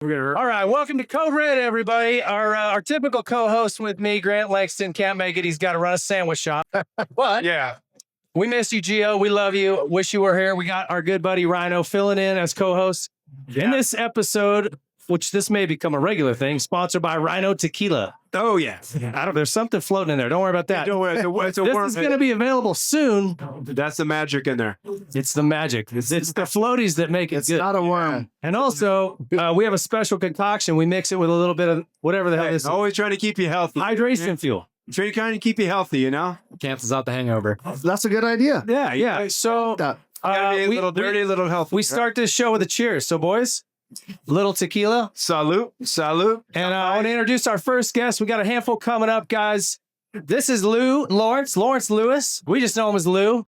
All right, welcome to Code Red, everybody. Our typical co-host with me, Grant Langston, can't make it. He's got to run a sandwich shop. But Yeah. we miss you, Gio. We love you. Wish you were here. We got our good buddy Rhino filling in as co-host. In this episode, which this may become a regular thing, sponsored by Rhino Tequila. Oh, yeah. There's something floating in there. Don't worry about that. Don't worry. It's a This worm. is going to be available soon. That's the magic in there. It's the magic. It's the floaties that make it It's good. not a worm. And also, we have a special concoction. We mix it with a little bit of whatever the hell this is. Always trying to keep you healthy. Hydration fuel. Trying to keep you healthy, you know? Cancels out the hangover. That's a good idea. Yeah. So That- Gotta be a little dirty, a little healthy. we start this show with a cheers. So, boys, little tequila. Salute. And I want to introduce our first guest. We got a handful coming up, guys. This is Lawrence Lewis. We just know him as Lou.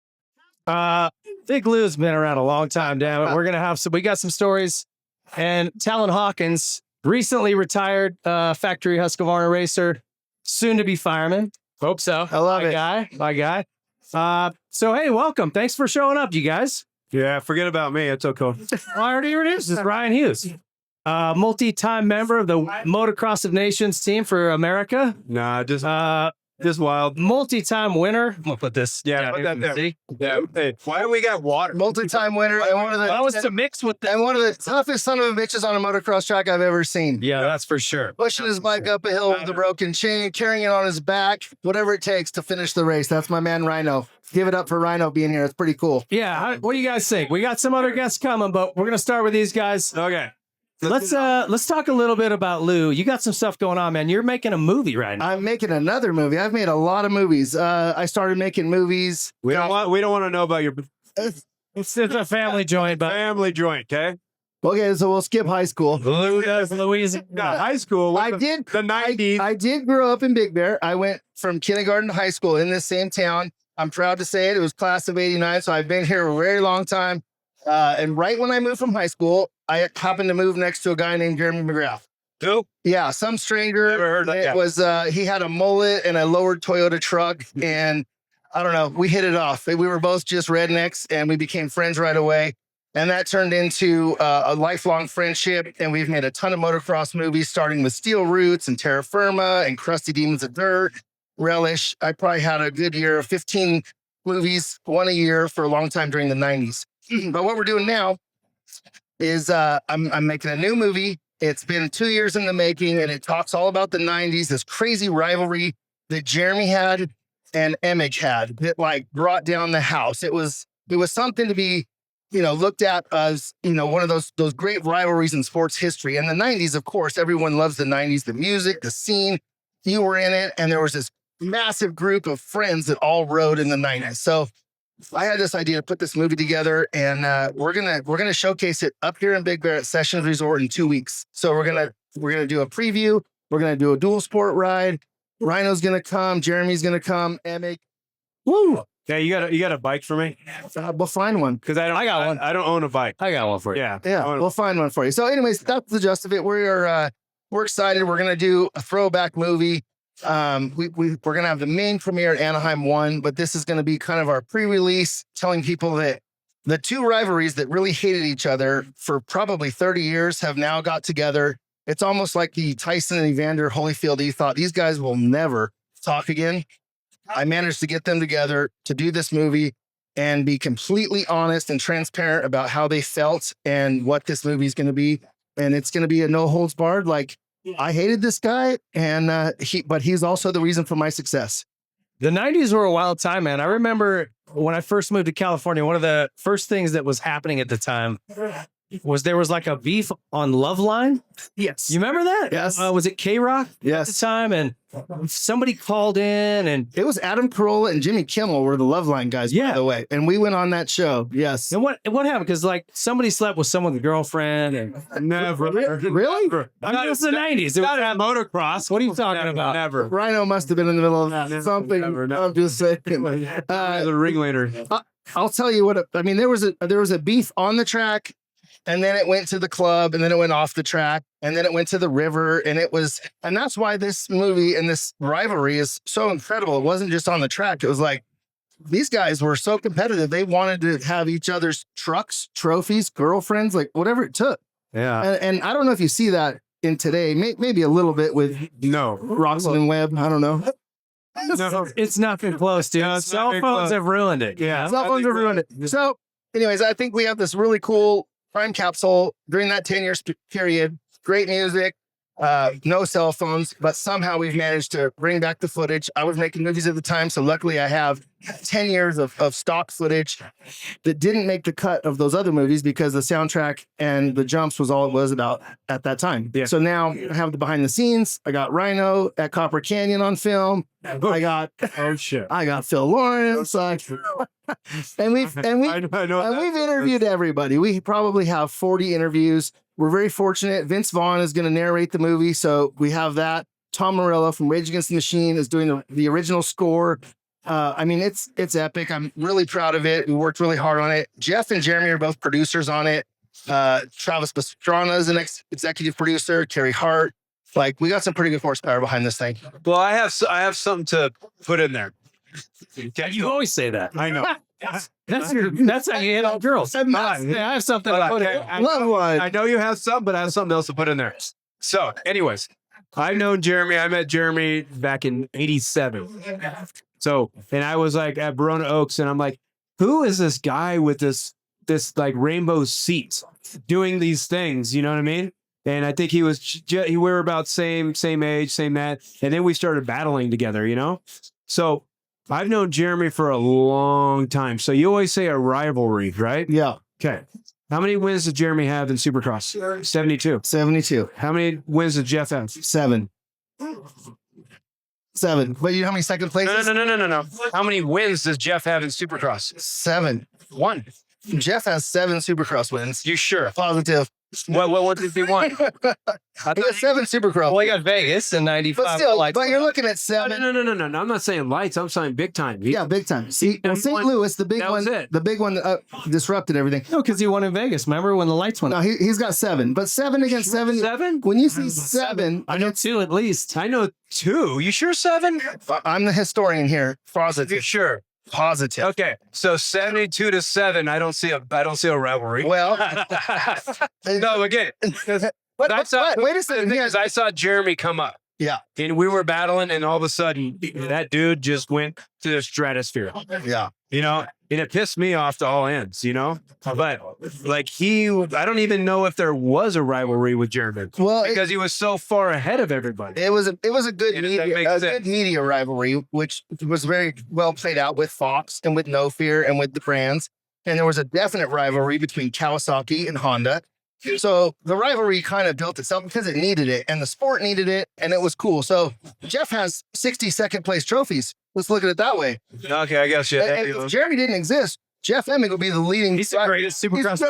Big Lou's been around a long time, damn it. We're gonna have we got some stories. And Talon Hawkins, recently retired factory Husqvarna racer, soon to be fireman. Hope so. I love it. My guy. So hey, welcome. Thanks for showing up, you guys. Yeah, forget about me. It's okay. I already introduced. This is Ryan Hughes, multi-time member of the Motocross of Nations team for America. Nah, just wild. Multi-time winner. I'm gonna put this. Yeah, down put here that for you to there. see. Yeah. Hey, why do we got water? Multi-time winner and one of the That was to mix with the. and one of the toughest son of a bitches on a motocross track I've ever seen. Yeah, that's for sure. Pushing his bike up a hill with a broken chain, carrying it on his back, whatever it takes to finish the race. That's my man Rhino. Give it up for Rhino being here. It's pretty cool. Yeah. What do you guys think? We got some other guests coming, but we're gonna start with these guys. Okay. Let's talk a little bit about Lou. You got some stuff going on, man. You're making a movie right now. I'm making another movie. I've made a lot of movies. I started making movies. We don't want to know about your It's a family joint, but family joint, okay? Okay, so we'll skip high school. Lou does Louisiana. High school. I did. The 90s. I did grow up in Big Bear. I went from kindergarten to high school in this same town. I'm proud to say it. It was class of 89, so I've been here a very long time. And right when I moved from high school, I happened to move next to a guy named Jeremy McGrath. Who? Yeah, some stranger. Never heard that It guy. was he had a mullet and a lowered Toyota truck, and I don't know. We hit it off. We were both just rednecks, and we became friends right away. And that turned into a lifelong friendship. And we've made a ton of motocross movies, starting with Steel Roots and Terra Firma and Crusty Demons of Dirt, Relish. I probably had a good year of 15 movies, one a year for a long time during the 90s. But what we're doing now is I'm making a new movie. It's been 2 years in the making, and it talks all about the 90s, this crazy rivalry that Jeremy had and Emmett had that like brought down the house. It was something to be, looked at as, one of those great rivalries in sports history. And the 90s, of course, everyone loves the 90s, the music, the scene. You were in it, and there was this massive group of friends that all rode in the 90s. So I had this idea to put this movie together, and we're gonna showcase it up here in Big Bear at Sessions Resort in 2 weeks. So we're gonna do a preview. We're gonna do a dual sport ride. Rhino's gonna come. Jeremy's gonna come. Emmett. Woo! Yeah, you got a bike for me? We'll find one. Because I got one. I don't own a bike. I got one for you. Yeah. Yeah, we'll find one for you. So, anyways, that's the gist of it. We're excited. We're gonna do a throwback movie. We're gonna have the main premiere at Anaheim 1, but this is gonna be kind of our pre-release, telling people that the two rivalries that really hated each other for probably 30 years have now got together. It's almost like the Tyson and Evander Holyfield. You thought these guys will never talk again. I managed to get them together to do this movie and be completely honest and transparent about how they felt and what this movie is going to be. And it's going to be a no holds barred. Like, I hated this guy, and but he's also the reason for my success. The 90s were a wild time, man. I remember when I first moved to California, one of the first things that was happening at the time was there was like a beef on Loveline. Yes. You remember that? Yes. Was it K-Rock at the Yes. time? And somebody called in and It was Adam Carolla and Jimmy Kimmel were the Loveline guys, by Yeah. the way. And we went on that show. Yes. what happened? Because like somebody slept with someone's girlfriend and Never. Really? I mean, it was the 90s. It was Not at motocross. What are you talking about? Never. Rhino must have been in the middle of something. Never. I'm just saying. The ringleader. I'll tell you what. I mean, there was a beef on the track, and then it went to the club, and then it went off the track, and then it went to the river, and that's why this movie and this rivalry is so incredible. It wasn't just on the track. It was like these guys were so competitive. They wanted to have each other's trucks, trophies, girlfriends, like whatever it took. And I don't know if you see that in today, maybe a little bit with No. Roxon and Webb. I don't know. No. It's nothing close, dude. No, it's Cell nothing phones close. have ruined it. Yeah. Cell phones have ruined it. So, anyways, I think we have this really cool time capsule during that 10-year period. Great music, no cell phones, but somehow we've managed to bring back the footage. I was making movies at the time, so luckily I have 10 years of stock footage that didn't make the cut of those other movies because the soundtrack and the jumps was all it was about at that time. Yeah. So now I have the behind the scenes. I got Rhino at Copper Canyon on film. I got shit. I got Phil Lawrence. And we've I know and we've interviewed everybody. We probably have 40 interviews. We're very fortunate. Vince Vaughn is going to narrate the movie, so we have that. Tom Morello from Rage Against the Machine is doing the original score. I mean, it's epic. I'm really proud of it. We worked really hard on it. Jeff and Jeremy are both producers on it. Travis Pastrana is an executive producer. Carrie Hart. Like, we got some pretty good horsepower behind this thing. Well, I have something to put in there. You always say that. I know. That's how you hit all girls. I have something to put in. Love one. I know you have some, but I have something else to put in there. So, anyways, I've known Jeremy. I met Jeremy back in '87. So, and I was like at Verona Oaks, and I'm like, who is this guy with this like rainbow seats doing these things? You know what I mean? And I think he was, we were about same age, same that. And then we started battling together, you know? So I've known Jeremy for a long time. So you always say a rivalry, right? Yeah. Okay. How many wins does Jeremy have in Supercross? 72. 72. How many wins does Jeff have? 7. But you know how many second places? No. How many wins does Jeff have in Supercross? 7. 1. Jeff has 7 Supercross wins. You sure? Positive. What did he want? He got 7 Supercross. Well, you got Vegas in '95. But still, but you're looking at 7. No. I'm not saying lights. I'm saying big time. Yeah, big time. See, well, St. Louis, the big That one, was it. the big one that disrupted everything. No, because he won in Vegas. Remember when the lights went No, up? he's got 7, but 7 against 7. 7? When you see 7, I know 2 at least. I know 2. You sure 7? I'm the historian here. You Positive. sure? Positive. Okay, so 72 to 7. I don't see a rivalry. Well, No, again, but wait a the second. thing Here. is, I saw Jeremy come up. Yeah. And we were battling, and all of a sudden, that dude just went to the stratosphere. Yeah. You know, and it pissed me off to all ends, you know? But like I don't even know if there was a rivalry with Jeremy. Well, because he was so far ahead of everybody. it was a good Yeah, that makes sense. good media rivalry, which was very well played out with Fox and with No Fear and with the brands. And there was a definite rivalry between Kawasaki and Honda. So the rivalry kind of built itself because it needed it, and the sport needed it, and it was cool. So Jeff has 60 second place trophies. Let's look at it that way. Okay, I guess And if Jeremy didn't exist, Jeff Emmett would be the leading. He's the greatest Supercross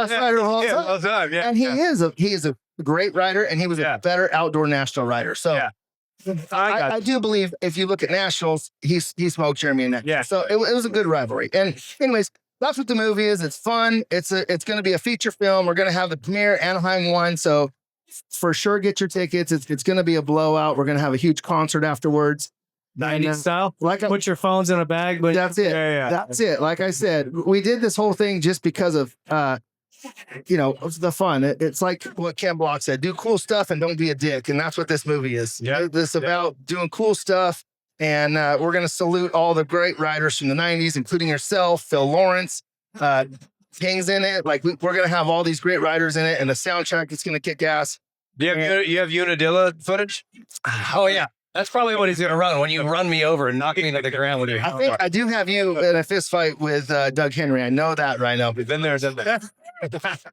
rider of all time. all time. Yeah, And he is a great rider, and he was a better outdoor national rider. So Yeah. I do believe if you look at nationals, he smoked Jeremy in that. Yeah. So it was a good rivalry. And anyways, that's what the movie is. It's fun. It's going to be a feature film. We're going to have the premiere Anaheim 1. So for sure, get your tickets. It's going to be a blowout. We're going to have a huge concert afterwards. 90s style. Like Put your phones in a bag. But that's it. Yeah. That's it. Like I said, we did this whole thing just because of, the fun. It's like what Ken Block said, do cool stuff and don't be a dick. And that's what this movie is. Yeah. This about doing cool stuff. And we're going to salute all the great riders from the 90s, including yourself, Phil Lawrence, King's in it. Like we're going to have all these great riders in it, and the soundtrack is going to kick ass. Do you have Unadilla footage? oh yeah, that's probably what he's gonna run when you run me over and knock me to the ground with your. I think I do have you in a fist fight with Doug Henry. I know that right now. We've been there, done that.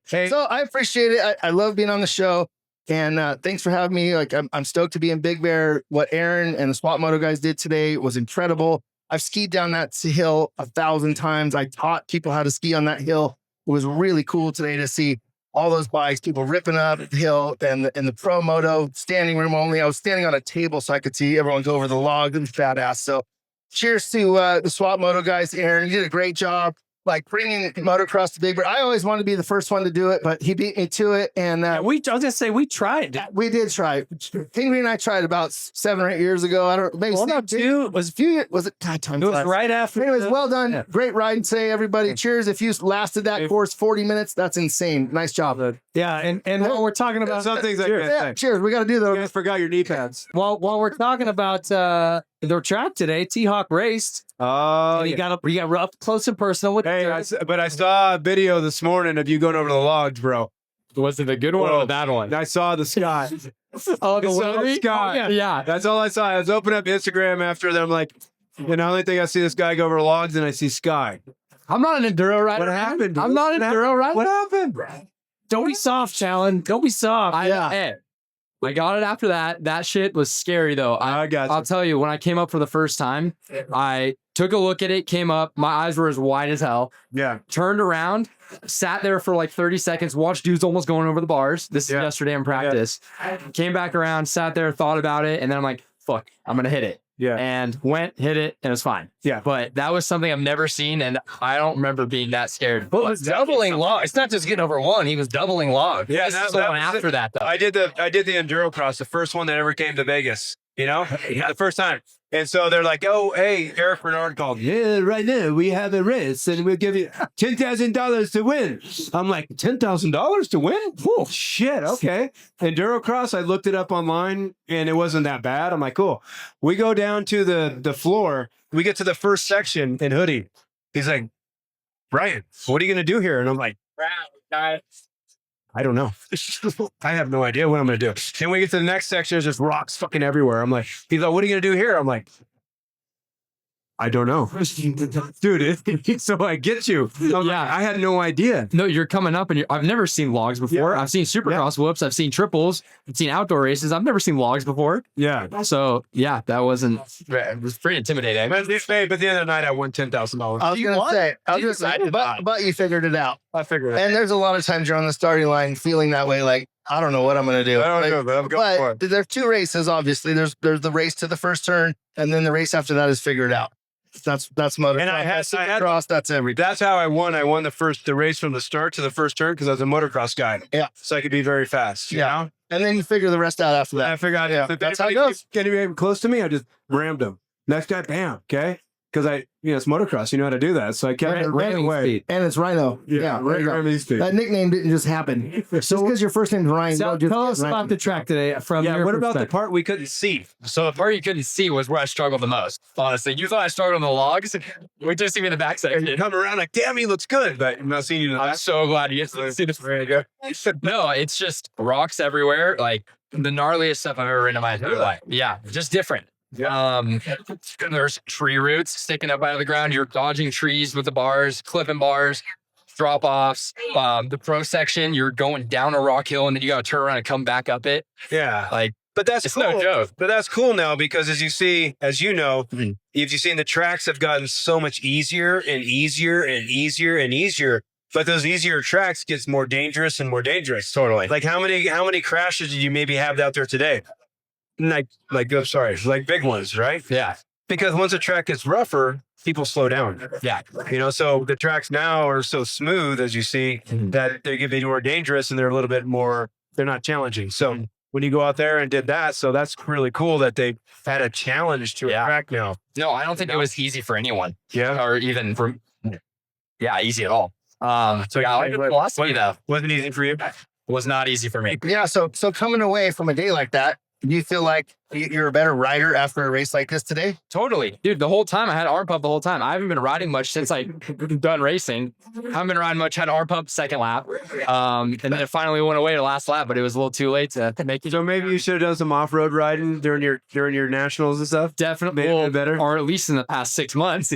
Hey, So I appreciate it. I love being on the show. And thanks for having me. Like I'm stoked to be in Big Bear. What Aaron and the SWAT Moto guys did today was incredible. I've skied down that hill 1,000 times. I taught people how to ski on that hill. It was really cool today to see all those bikes, people ripping up the hill, and the Pro Moto standing room only. I was standing on a table so I could see everyone go over the log. It was badass. So cheers to the SWAT Moto guys. Aaron, you did a great job. like bringing motocross to Big Bird. I always wanted to be the first one to do it, but he beat me to it. And I was gonna say we tried. we did try. Pingree and I tried about 7 or 8 years ago. I don't. Maybe Well, no, two was a few years. Was it? God, time It was flies. right after. Anyways, well done. Yeah. Great riding today, everybody. Cheers. If you lasted that course 40 minutes, that's insane. Nice job. Yeah, and while we're talking about Some things I cheers. can't Yeah, say. cheers. We got to do You those. guys forgot your knee pads. while we're talking about the track today, T-Hawk raced. Oh, And he got up close and personal with. Hey, the but I saw a video this morning of you going over the logs, bro. Was it the good one or the bad one? I saw the sky. Oh, I saw the sky. Yeah. That's all I saw. I was opening up Instagram after them, like, the only thing I see this guy go over logs and I see sky. I'm not an enduro rider. What happened, dude? I'm not an enduro rider. What happened? Don't be soft, Talon. Don't be soft. I got it after that. That shit was scary though. I got I'll you. tell you, when I came up for the first time, I took a look at it, came up, my eyes were as wide as hell, Yeah. turned around, sat there for like 30 seconds, watched dudes almost going over the bars. This is Yeah. yesterday in practice. Came back around, sat there, thought about it, and then I'm like, fuck, I'm gonna hit it. Yeah. And went, hit it, and it was fine. Yeah. But that was something I've never seen, and I don't remember being that scared. But it was doubling log. It's not just getting over one. He was doubling log. Yeah. This is the one after that, though. I did the enduro cross, the first one that ever came to Vegas. You know, the first time. And so they're like, "Oh, hey, Eric Bernard called. Yeah, right now we have a race, and we'll give you $10,000 to win." I'm like, $10,000 to win? Oh shit, okay. Enduro cross. I looked it up online, and it wasn't that bad. I'm like, cool. We go down to the floor. We get to the first section in Hoodie. He's like, "Brian, what are you gonna do here?" And I'm like, I don't know. I have no idea what I'm going to do. Then we get to the next section. There's just rocks fucking everywhere. I'm like, he's like, "What are you going to do here?" I'm like, I don't know. Dude, so I get you. I had no idea. No, you're coming up and I've never seen logs before. Yeah. I've seen supercross whoops. I've seen triples. I've seen outdoor races. I've never seen logs before. Yeah. So yeah, that wasn't, it was pretty intimidating. But at the end of the night, I won $10,000. I was going to say, but you figured it out. I figured it. And there's a lot of times you're on the starting line feeling that way, like, I don't know what I'm going to do. I don't Like, know, but I'm going for but it. there's 2 races, obviously. There's the race to the first turn, and then the race after that is figured out. That's motocross. And I had cross. That's everything. That's how I won. I won the race from the start to the first turn because I was a motocross guy. Yeah. So I could be very fast. You know? And then you figure the rest out after that. I figured Yeah, if that's how it anybody goes. came close to me, I just rammed him. Next guy, bam. Okay. Because it's motocross. You know how to do that. So I kept it right away. And it's Rhino. Yeah, there you go. Ramming speed. That nickname didn't just happen. Just because your first name's Ryan. So don't just tell get us Ryan. about the track today from Yeah. your What about the perspective. part we couldn't see? So the part you couldn't see was where I struggled the most. Honestly, you thought I struggled on the logs. We just see me in the back And you section. come around like, damn, he looks good, but I'm not seeing you in the I'm back. so glad you get to see this. No, it's just rocks everywhere. Like the gnarliest stuff I've ever ridden in my entire life. Yeah, just different. There's tree roots sticking up out of the ground. You're dodging trees with the bars, clipping bars, drop offs. The pro section, you're going down a rock hill and then you got to turn around and come back up it. Yeah. Like But that's it's cool. no joke. But that's cool now because as you know, Mhm. if you've seen the tracks have gotten so much easier and easier and easier and easier. But those easier tracks gets more dangerous and more dangerous. Totally. Like how many crashes did you maybe have out there today? Like big ones, right? Yeah. Because once a track gets rougher, people slow down. Yeah. So the tracks now are so smooth, as you see, Mhm. that they get more dangerous and they're a little bit more, they're not challenging. So Mhm. when you go out there and did that, so that's really cool that they had a challenge to a track now. No, I don't think it was easy for anyone. Yeah. Or even for, easy at all. So yeah, I like the philosophy though. Wasn't easy for you. Was not easy for me. Yeah, so coming away from a day like that, do you feel like you're a better rider after a race like this today? Totally. Dude, the whole time I had arm pump the whole time. I haven't been riding much since I done racing. Haven't been riding much, had arm pump second lap. And then it finally went away to last lap, but it was a little too late to make it. So maybe you should have done some off-road riding during your nationals and stuff. Definitely Maybe well, better. or at least in the past 6 months.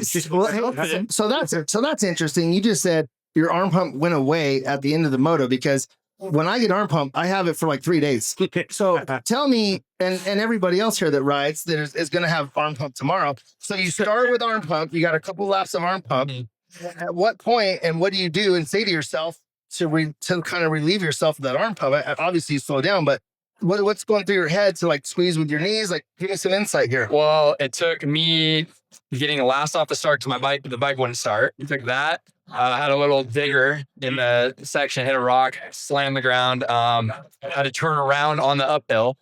So that's interesting. You just said your arm pump went away at the end of the moto because when I get arm pump, I have it for like 3 days. So tell me, and everybody else here that rides that is going to have arm pump tomorrow. So you start with arm pump. You got a couple laps of arm pump. At what point and what do you do and say to yourself to kind of relieve yourself of that arm pump? Obviously, you slow down, but what's going through your head to like squeeze with your knees? Like, give me some insight here. Well, it took me getting the last off the start to the bike wouldn't start. It took that. I had a little digger in the section, hit a rock, slammed the ground. Had to turn around on the uphill.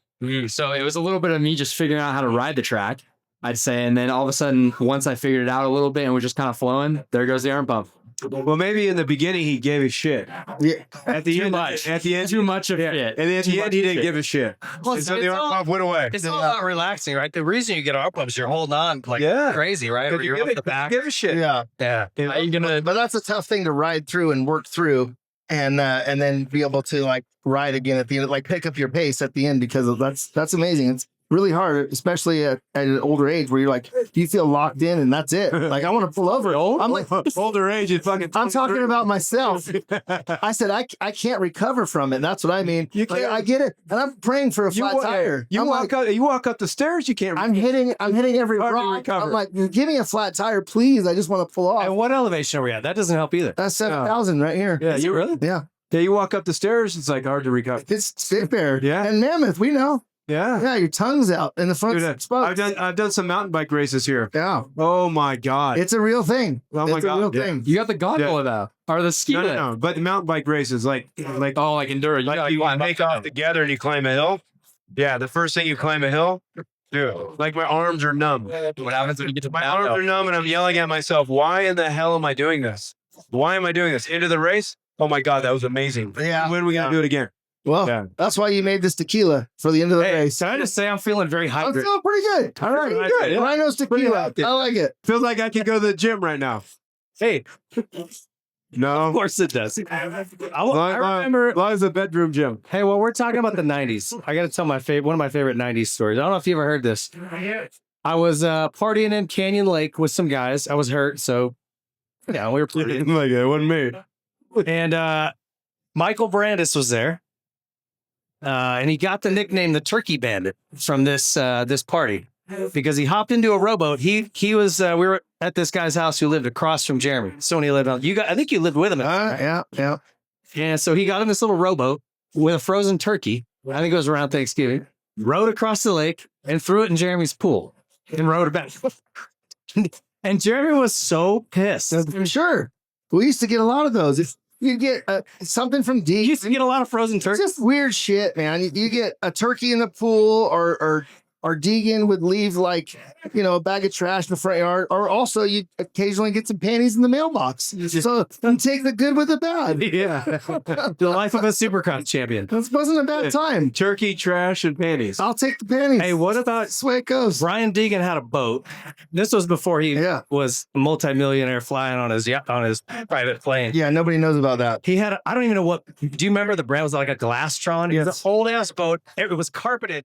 So it was a little bit of me just figuring out how to ride the track, I'd say. And then all of a sudden, once I figured it out a little bit and we're just kind of flowing, there goes the arm pump. Well, maybe in the beginning he gave a shit. Yeah. At the end, Too much of it. And at the end, he didn't give a shit. Well, And so the arm pump went away. It's all about relaxing, right? The reason you get arm pumps, you're holding on like crazy, right? Or you're off the back. Give a shit. Yeah. Yeah. How you gonna? But that's a tough thing to ride through and work through, and then be able to like ride again at the end, like pick up your pace at the end, because that's amazing. It's really hard, especially at an older age where you're like, you feel locked in and that's it. Like, I want to pull over. I'm like, Older age is fucking. I'm talking about myself. I said, I can't recover from it. That's what I mean. You Like, can't- I get it. And I'm praying for a flat tire. You I'm walk like, up. You walk up the stairs. You can't. I'm hitting every Hard to rock. recover. I'm like, give me a flat tire, please. I just want to pull And off. what elevation are we at? That doesn't help either. That's 7,000 right here. Yeah, Is it really? Yeah. Yeah, you walk up the stairs. It's like hard to recover. It's sit there. Yeah. And Mammoth, we know. Yeah. Yeah, your tongue's out in the front Dude, spot. I've done some mountain bike races here. Yeah. Oh my god. It's a real thing. Oh my it's a God, real yeah. thing. You got the gondola though, or the ski lift. No. But the mountain bike races, like Oh, like enduro. like you make off together and you climb a hill. Yeah, the first thing you climb a hill, dude, like my arms are numb. What happens when you get to My arms are numb and I'm yelling at myself, why in the hell am I doing this? Why am I doing this? Into the race? Oh my God, that was amazing. Yeah. When are we going to do it again? Well, Yeah. that's why you made this tequila for the end of the Hey, race. can I just say I'm feeling very I'm hydrated? feeling pretty good. All right. Pretty good, yeah. Rhino's tequila. Pretty I like it. Feels like I could go to the gym right now. Hey, No. of course it does. I Long- remember. long as a bedroom gym. Hey, well, we're talking about the '90s. I got to tell one of my favorite '90s stories. I don't know if you ever heard this. I was partying in Canyon Lake with some guys. I was hurt, so yeah, we were partying. Like it wasn't me. And Michael Brandis was there, and he got the nickname the Turkey Bandit from this party because he hopped into a rowboat. He was we were at this guy's house who lived across from Jeremy. So when he lived on, I think you lived with him. Yeah. And so he got in this little rowboat with a frozen turkey. I think it was around Thanksgiving. Rowed across the lake and threw it in Jeremy's pool and rowed it back. And Jeremy was so pissed. I'm sure. We used to get a lot of those. If you get something from You D, used to get a lot of frozen it's turkey. just weird shit, man. You get a turkey in the pool, or Deegan would leave like, a bag of trash in the front yard, or also you occasionally get some panties in the mailbox. So you take the good with the bad. Yeah. The life of a supercross champion. This wasn't a bad time. Turkey, trash, and panties. I'll take the panties. Hey, what about That's the way it goes. Brian Deegan had a boat. This was before he Yeah. was a multimillionaire flying on his private plane. Yeah, nobody knows about that. He had, I don't even know what, do you remember the brand? It was like a Glastron. It was an old ass boat. It was carpeted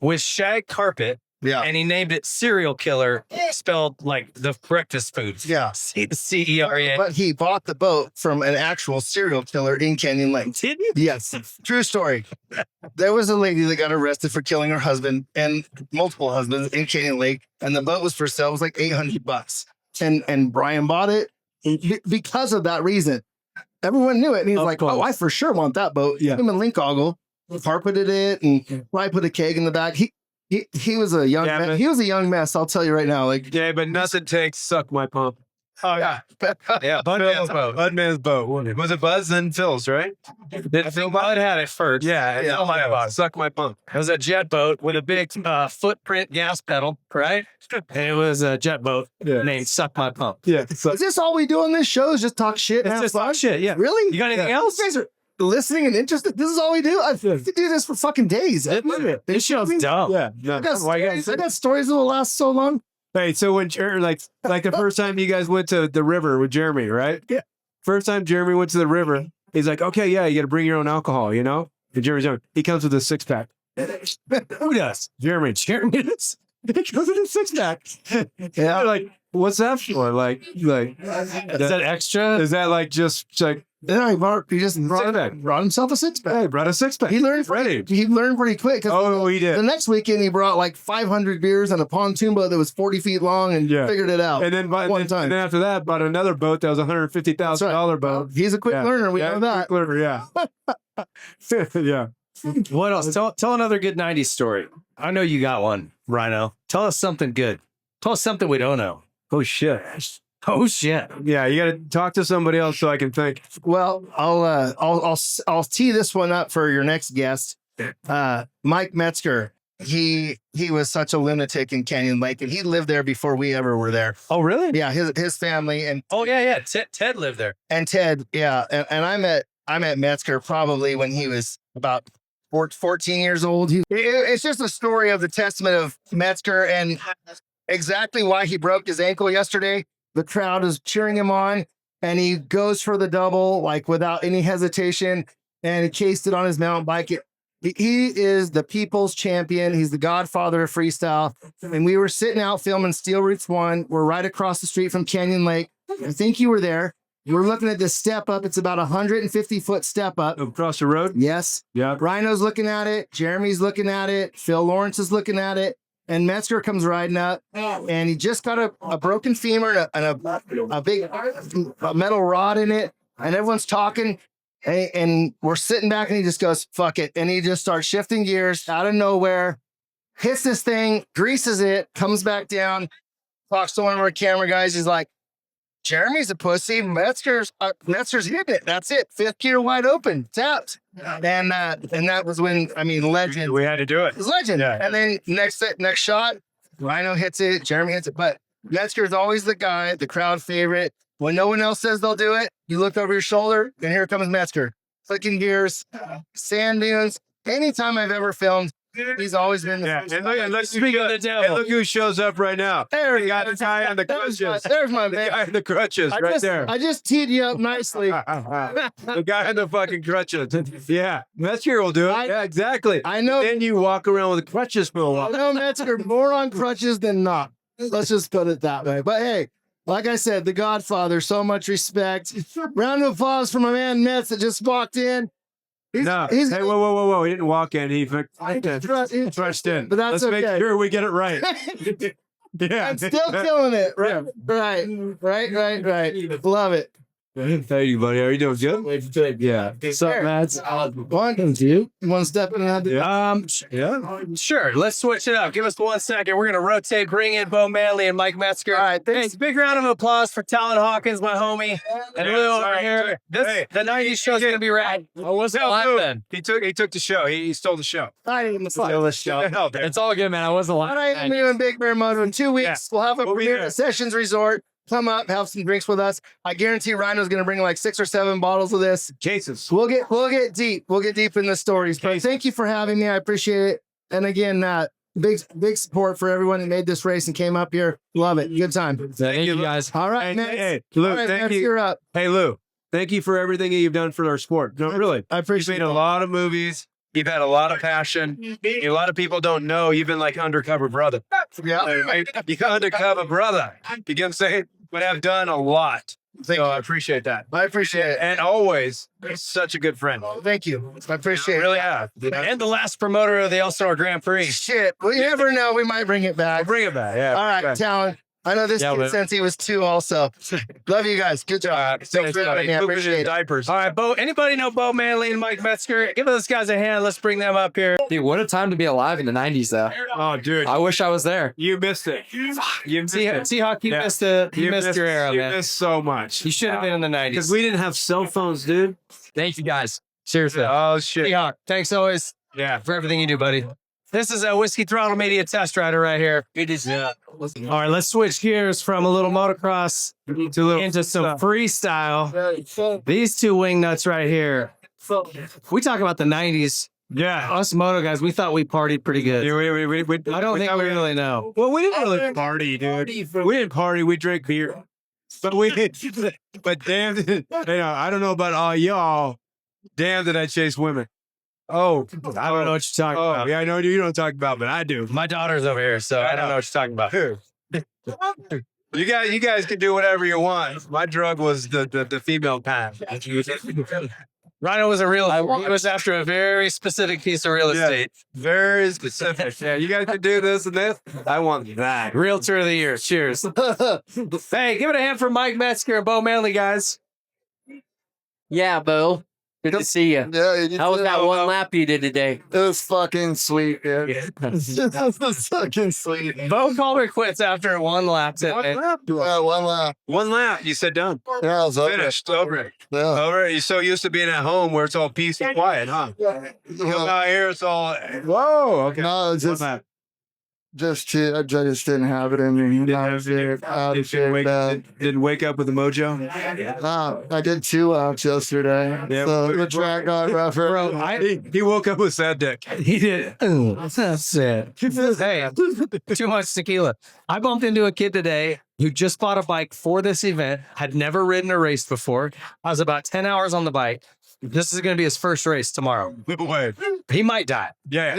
with shag carpet, Yeah. and he named it Serial Killer, spelled like the breakfast food. Yeah. CERA. But he bought the boat from an actual serial killer in Canyon Lake. Did you? Yes. True story. There was a lady that got arrested for killing her husband and multiple husbands in Canyon Lake, and the boat was for sale. It was like $800. And Brian bought it because of that reason. Everyone knew it. And he was Of like, course. oh, I for sure want that boat. Yeah. Him and Linkoggle carpeted it and probably put a keg in the back. He was a young Yeah, man. but- He was a young mess, I'll tell you right now. Like, Yeah, but nothing takes suck my pump. oh yeah. Yeah, Budman's boat. Budman's boat. Was it Buzz then Phil's, right? I think Bud had it first. Yeah, Yeah. oh my God. Suck my pump. It was a jet boat with a big footprint gas pedal, right? And it was a jet boat Yeah. named Suck My Pump. Yeah. Is this all we do on this show? Is just talk shit? and It's have just fun? shit, yeah. Really? You got anything Yeah. else? You guys are listening and interested. This is all we do. I could do this for fucking days. I love it. This show's dumb. Yeah. No. I got, Why you stories, guys- I got stories that will last so long. Hey, so when like the first time you guys went to the river with Jeremy, right? Yeah. First time Jeremy went to the river, he's like, okay, yeah, you got to bring your own alcohol, And Jeremy's like, he comes with a 6-pack. Who does? Jeremy. Jeremy does. He comes with a 6-pack. Yeah. They're like, what's that for? Like, Is that extra? is that like just like, Yeah, he just Six-pack. brought himself a 6-pack. hey, brought a 6-pack. He learned ready. He learned pretty quick. 'Cause Oh, he the did. next weekend he brought like 500 beers on a pontoon boat that was 40 feet long and Yeah. figured it out. And then, One time. and then after that, bought another boat that was $150,000 boat. He's a quick Yeah. learner. We Yeah, know that. quick learner, yeah. Yeah. What else? Tell another good 90s story. I know you got one, Rhino. Tell us something good. Tell us something we don't know. Oh shit. Oh shit. Yeah, you got to talk to somebody else so I can think. Well, I'll tee this one up for your next guest, Mike Metzger. He was such a lunatic in Canyon Lake, and he lived there before we ever were there. Oh, really? Yeah, his family and Oh, yeah. Ted lived there. Ted. Yeah, and I met Metzger probably when he was about 14 years old. It's just a story of the testament of Metzger and exactly why he broke his ankle yesterday. The crowd is cheering him on, and he goes for the double like without any hesitation, and he chased it on his mountain bike. He is the people's champion. He's the godfather of freestyle. And we were sitting out filming Steel Roots 1. We're right across the street from Canyon Lake. I think you were there. We're looking at this step up. It's about 150-foot step up. Across the road? Yes. Yeah. Rhino's looking at it. Jeremy's looking at it. Phil Lawrence is looking at it. And Metzger comes riding up. And he just got a broken femur and a big metal rod in it. And everyone's talking. And we're sitting back and he just goes, fuck it. And he just starts shifting gears out of nowhere, hits this thing, greases it, comes back down, talks to one of our camera guys. He's like, Jeremy's a pussy. Metzger's hitting it. That's it. Fifth gear wide open, tapped. And that was when, legend. We had to do it. It was legend. Yeah. And then next shot, Rhino hits it, Jeremy hits it. But Metzger's always the guy, the crowd favorite. When no one else says they'll do it, you look over your shoulder, and here comes Metzger. Clicking gears, sand dunes. Anytime I've ever filmed, he's always been the first. And look who shows up right now. There he got the is. guy on the crutches. There's my The man. guy on the crutches right there. I just teed you up nicely. The guy on the fucking crutches. Yeah, Metzger will do it. Yeah, exactly. I know. Then you walk around with the crutches for a I while. know Metzger more on crutches than not. Let's just put it that way. But hey, like I said, the Godfather, so much respect. Round of applause for my man Metz that just walked in. Hey, whoa. He didn't walk in. He thrust in. But that's Let's make okay. sure we get it right. Yeah. I'm still killing it. Right. Love it. Thank you, buddy. How are you doing? Good? Yeah. What's up, Mads? One, you want to step in and have the Yeah. Sure. Let's switch it up. Give us 1 second. We're gonna rotate, bring in Beau Manley and Mike Metzger. All right, Hey, thanks. big round of applause for Talon Hawkins, my homie, and Lou over here. The 90s show's gonna be rad. I wasn't live then. He took the show. He stole the show. I didn't even Steal this show. Hell, dude. It's all good, man. I wasn't All live. right, I'm doing Big Bear Moto in 2 weeks. We'll have a We'll be premiere there. at Sessions Resort. Come up, have some drinks with us. I guarantee Rhino's going to bring like 6 or 7 bottles of this. Cases. We'll get deep. We'll get deep in the stories. But thank you for having me. I appreciate it. And again, big support for everyone that made this race and came up here. Love it. Good time. Thank you, guys. All right, man. Hey, Lou, All right, thank Max, you. you're up. Hey, Lou, thank you for everything that you've done for our sport. No, really. I You've appreciate made it. a lot of movies. You've had a lot of passion. A lot of people don't know you've been like undercover brother. Yeah. You're undercover brother. You get what I'm saying? But I've done a lot. Thank So you. I appreciate that. I appreciate it. And always such a good friend. Thank you. I appreciate I it. really have. And the last promoter of the Elsinore Grand Prix. Shit. We never know. We might bring it back. Bring it back. Yeah. All right, Talon. I know this Yeah, kid man. since he was 2 also. Love you guys. Good job. Thanks for having me. I appreciate it. Diapers. All right, Beau. Anybody know Beau Manley and Mike Metzger? Give those guys a hand. Let's bring them up here. Dude, what a time to be alive in the 90s, though. Oh, dude. I wish I was there. You missed it. You missed it. Seahawk, you Yeah. missed your era, You man. missed so much. You should have been in the 90s. Because we didn't have cell phones, dude. Thank you, guys. Seriously. Oh, shit. Seahawk, thanks always Yeah. for everything you do, buddy. This is a Whiskey Throttle Media test rider right here. It is. All right, let's switch gears from a little motocross into some freestyle. These two wing nuts right here. We talk about the 90s. Yeah. Us moto guys, we thought we partied pretty good. I don't think we really know. Well, we didn't really party, dude. We didn't party. We drank beer. But we did. But damn, I don't know about all y'all. Damn, did I chase women? Oh, I don't know what you're talking about. yeah, I know you don't talk about, but I do. My daughter's over here, so I don't know what you're talking about. You guys can do whatever you want. My drug was the female kind. Rhino was he was after a very specific piece of real estate. Very specific. Yeah, you guys can do this and this. I want that. Realtor of the year. Cheers. Hey, give it a hand for Mike Metzger and Beau Manley, guys. Yeah, Beau. Good to see you. Yeah, How was that one lap you did today? It was fucking sweet, dude. It was fucking sweet. Bo called her quits after one lap today. Yeah, one lap. One lap. You said done. Yeah, it was over. Finished. Over. Yeah. Over. You're so used to being at home where it's all peace and quiet, huh? You come out here, it's all. Whoa. Okay. No, it's One just lap. shit. I just didn't have it in me. Didn't wake up with the mojo. I did 2 laps yesterday. Yeah, So the track got rougher. Bro, He woke up with sad dick. he did. That's it. Hey, too much tequila. I bumped into a kid today who just bought a bike for this event, had never ridden a race before. I was about 10 hours on the bike. This is going to be his first race tomorrow. No way. He might die. Yeah.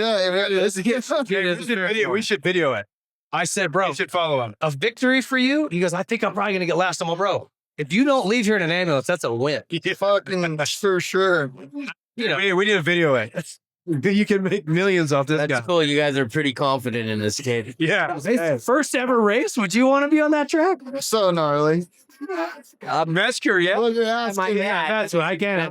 We should video it. I said, bro, We should follow him. a victory for you? He goes, I think I'm probably going to get last. I'm like, bro, if you don't leave here in an ambulance, that's a win. Fucking for sure. You know, We need to video it. You can make millions off this That's guy. cool. You guys are pretty confident in this kid. Yeah. Hey, first ever race. Would you want to be on that track? So gnarly. Metzger, yeah. Look at My that. dad, That's what I can.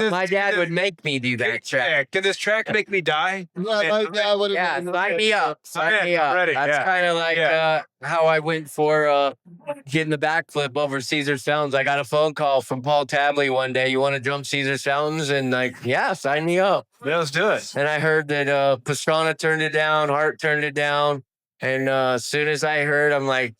my dad would make me do that track. Yeah, can this track make me die? Like that would Yeah, have sign me up. Sign me up. ready, That's yeah. kind of like how I went for getting the backflip over Caesar's Fountains. I got a phone call from Paul Tabley one day. You want to jump Caesar's Fountains? And like, yeah, sign me up. Yeah, let's do it. And I heard that Pastrana turned it down, Hart turned it down. And as soon as I heard, I'm like,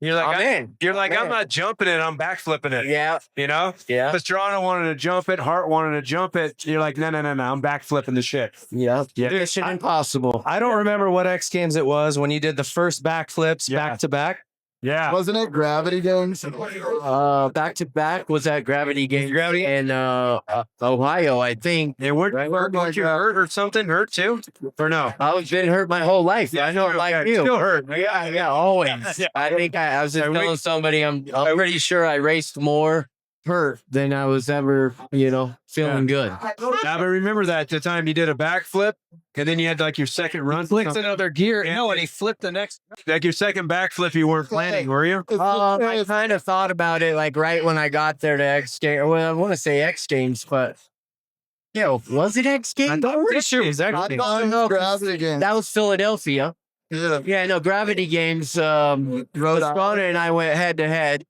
You're like, I'm in. You're like, I'm I'm in. not jumping it. I'm backflipping it. Yeah, You know? yeah, Pastrana wanted to jump it. Hart wanted to jump it. You're like, no. I'm backflipping the shit. yeah. Yeah. Mission Impossible. I don't remember what X Games it was when you did the first backflips Yeah. back to back. Yeah. Wasn't it Gravity Games? Back to back was at Gravity Games in Ohio, I think. Yeah, what, Right, weren't you hurt or something? Hurt too? Or no? I was been hurt my whole life. I know, still- like yeah, you. Still hurt. Yeah, always. Yeah. I think I was just Yeah, we- telling somebody I'm pretty sure I raced more hurt than I was ever, feeling good. Now, but remember that the time you did a backflip and then you had like your second run? Flicked another gear. Yeah. No, and he flipped the next. Like your second backflip, you weren't planning, were you? I kind of thought about it like right when I got there to X Games. Well, I want to say X Games, but was it X Games? I'm pretty sure it was I actually. thought it was Gravity Games. That was Philadelphia. Yeah. Yeah, no, Gravity Games. Rhode Pastrana and I went head to head.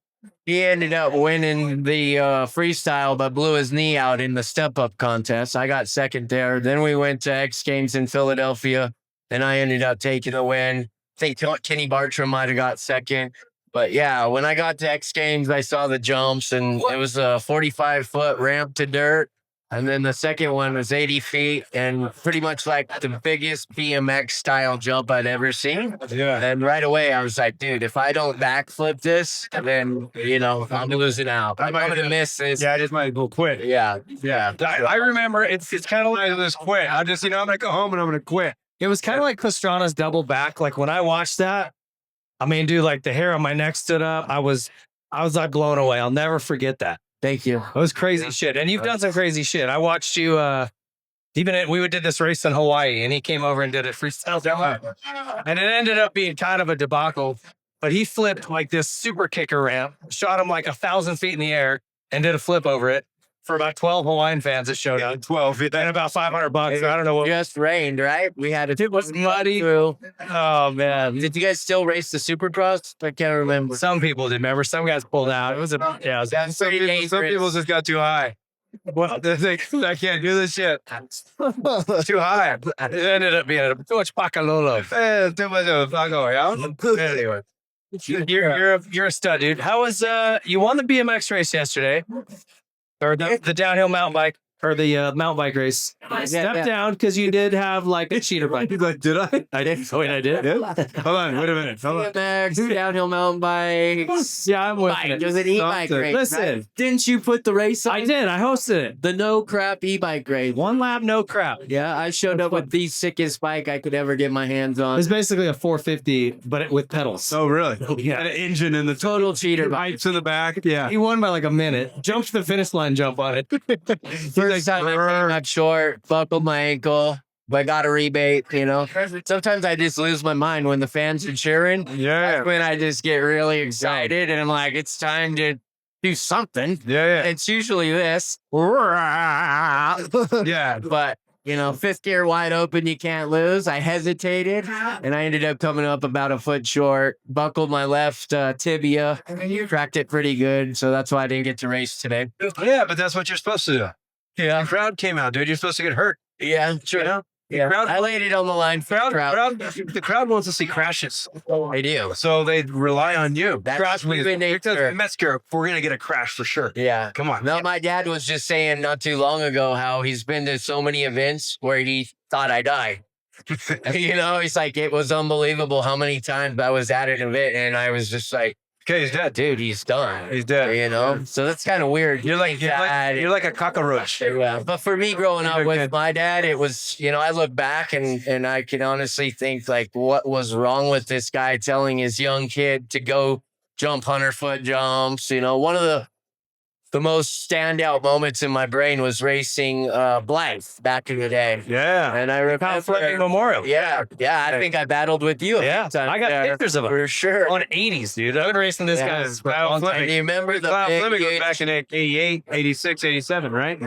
He ended up winning the freestyle, but blew his knee out in the step up contest. I got second there. Then we went to X Games in Philadelphia, and I ended up taking the win. I think Kenny Bartram might have got second. But yeah, when I got to X Games, I saw the jumps, and it was a 45-foot ramp to dirt. And then the second one was 80 feet and pretty much like the biggest BMX style jump I'd ever seen. Yeah. And right away, I was like, dude, if I don't backflip this, then, I'm losing out. I'm going to miss this. Yeah, I just might go quit. Yeah. I remember it's kind of like this quit. I'm going to go home and I'm going to quit. It was kind of like Pastrana's double back. Like when I watched that, I mean, dude, like the hair on my neck stood up. I was like blown away. I'll never forget that. Thank you. It was crazy shit. And you've done some crazy shit. I watched you, we did this race in Hawaii and he came over and did a freestyle demo. And it ended up being kind of a debacle, but he flipped like this super kicker ramp, shot him like 1,000 feet in the air and did a flip over it for about 12 Hawaiian fans that showed up. 12. And about $500. I don't know what. Just rained, right? We had It was muddy. through. Oh man. Did you guys still race the Supercross? I can't remember. Some people did. Remember, some guys pulled out. It was a That's Some pretty people, dangerous. just got too high. Well, they think, I can't do this shit. Too high. It ended up being too much pakalolo. Too much of a fucko, yeah? Anyway. You're a stud, dude. How was you won the BMX race yesterday, or the downhill mountain bike, or the mountain bike race? Step down because you did have like a cheater bike. He's like, did I? I did. Oh, wait, I did. Hold on, wait a minute. Hold on. BMX, downhill mountain bikes. Yeah, I'm with Bike. it. It was an e-bike Something. race. Listen. right? Didn't you put the race on? I did. I hosted it. The no crap e-bike race. One lap, no crap. Yeah, I showed up with the sickest bike I could ever get my hands on. It's basically a 450, but with pedals. Oh, really? Yeah. And an engine in the Total cheater bike. pipes in the back. Yeah. He won by like a minute. Jumped the finish line jump on it. First time I came up short, buckled my ankle, but got a rebate, Sometimes I just lose my mind when the fans are cheering. Yeah. That's when I just get really excited and I'm like, it's time to do something. Yeah, It's usually this. yeah. But, fifth gear wide open, you can't lose. I hesitated, and I ended up coming up about a foot short, buckled my left tibia, tracked it pretty good. So that's why I didn't get to race today. Yeah, but that's what you're supposed to do. Yeah. The crowd came out, dude. You're supposed to get hurt. Yeah, sure. You know? Yeah. Crowd- I laid it on the line for the crowd. The crowd wants to see crashes. I do. So they rely on you. That's human nature. Metzger, we're going to get a crash for sure. Yeah. Come on. No, my dad was just saying not too long ago how he's been to so many events where he thought I died. He's like, it was unbelievable how many times I was at an event and I was just like, Okay, he's dead. dude, he's done. He's dead. So that's kind of weird. You're like a cockroach. Yeah. But for me growing up with my dad, it was, I look back and I can honestly think like what was wrong with this guy telling his young kid to go jump 100-foot jumps. One of the most standout moments in my brain was racing Blythe back in the day. Yeah. And I remember Memorial. Yeah. I think I battled with you. Yeah, I got pictures of him for sure. on 80s, dude. I've been racing this guy for a long time. And you remember the Cloud big Fleming was huge- back in 88, 86, 87, right?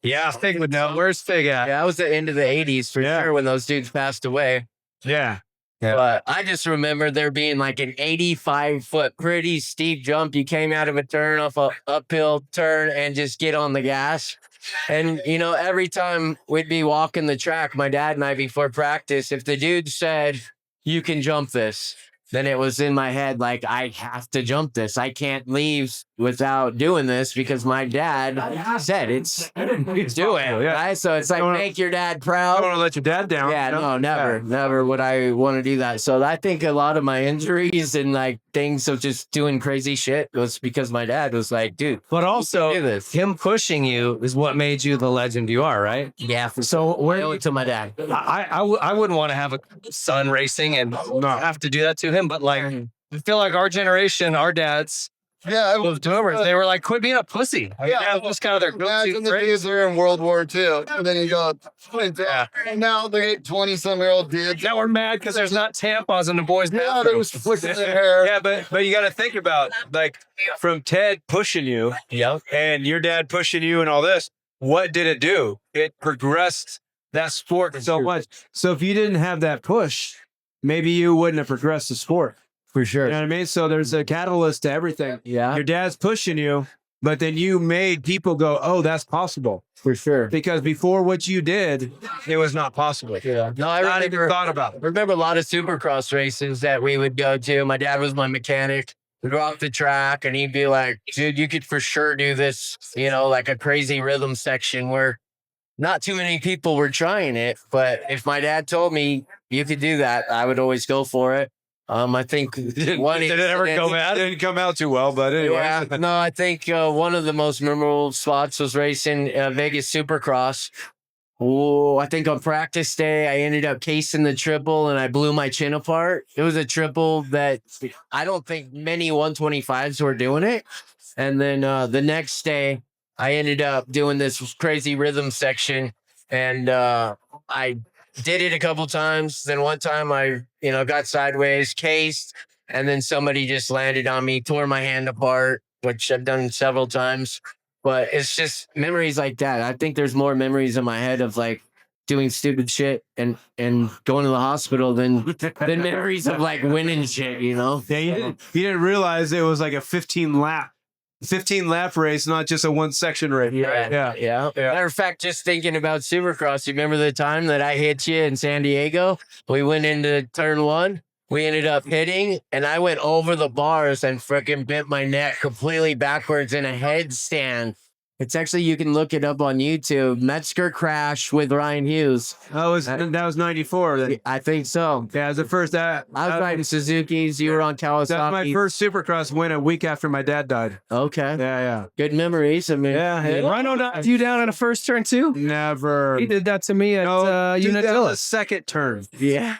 Yeah, Fig would know. Where's Fig at? Yeah, that was the end of the 80s for sure when those dudes passed away. Yeah. Yeah. But I just remember there being like an 85-foot pretty steep jump. You came out of a turn off a uphill turn and just get on the gas. And, every time we'd be walking the track, my dad and I before practice, if the dude said, you can jump this, then it was in my head like, I have to jump this. I can't leave without doing this because my dad said do it. Yeah. Right? So it's like, make your dad I proud. don't want to let your dad down. Yeah, no, never would I want to do that. So I think a lot of my injuries and like things of just doing crazy shit was because my dad was like, dude, But do also, this. him pushing you is what made you the legend you are, right? Yeah. So I where owe it to my dad. I wouldn't want to have a son racing and have to do that to him. But like, I feel like our generation, our dads, Yeah, those boomers, they were like, quit being a pussy. Yeah, that's kind of their imagine go-to the phrase. dudes are in World War II. And then you go, and now they 20-some-year-old dudes. Now we're mad because there's not tampons in the boys' Now bathroom. they was flicking their hair. Yeah, but you got to think about like from Ted pushing you, and your dad pushing you, and all this. What did it do? It progressed that sport so much. So if you didn't have that push, maybe you wouldn't have progressed the sport. For sure. You know what I mean? So there's a catalyst to everything. Yeah. Your dad's pushing you, but then you made people go, "Oh, that's possible." For sure. Because before what you did, it was not possible. Yeah. No, I Not even remember, thought about it. remember a lot of supercross races that we would go to. My dad was my mechanic. We'd go off the track and he'd be like, dude, you could for sure do this, like a crazy rhythm section where not too many people were trying it. But if my dad told me you could do that, I would always go for it. I think Did it ever go bad? It didn't come out too well, but anyway. Yeah, no, I think one of the most memorable spots was racing Vegas Supercross. Oh, I think on practice day, I ended up casing the triple and I blew my chin apart. It was a triple that I don't think many 125s were doing it. And then the next day, I ended up doing this crazy rhythm section and I did it a couple times. Then one time I, got sideways, cased, and then somebody just landed on me, tore my hand apart, which I've done several times. But it's just memories like that. I think there's more memories in my head of like doing stupid shit and going to the hospital than memories of like winning shit, Yeah, you didn't realize it was like a 15 lap race, not just a one section race. Yeah. Matter of fact, just thinking about Supercross, you remember the time that I hit you in San Diego? We went into turn one. We ended up hitting, and I went over the bars and freaking bent my neck completely backwards in a headstand. It's actually, you can look it up on YouTube. Metzger crash with Ryan Hughes. That was 94. Then. I think so. Yeah, it was the first. I was riding Suzuki's. You were on Kawasaki. That was my first Supercross win a week after my dad died. Okay. Yeah. Good memories. I mean, Rhino knocked you down in a first turn too? Never. He did that to me at Dude, that was Unadilla. a second turn. yeah.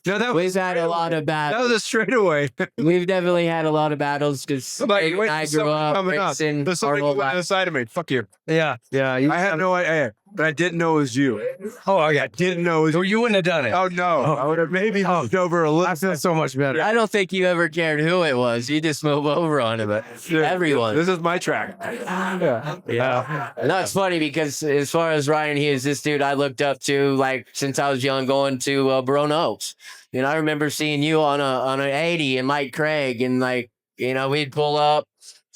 No, We've had a lot of that battles. was a straightaway. We've definitely had a lot of battles because I grew up racing There's somebody our whole coming on the life. side of me. Fuck you. Yeah. I had no idea. but I didn't know it was you. Oh, yeah. Didn't know it was So you wouldn't have done it. Oh, no. I would have maybe hopped over a little. I feel so much better. I don't think you ever cared who it was. You just move over on it. But everyone. This is my track. Yeah. And that's funny because as far as Ryan Hughes, this dude I looked up to like since I was young, going to Barone Oaks. You know, I remember seeing you on an 80 and Mike Craig, and like, you know, we'd pull up,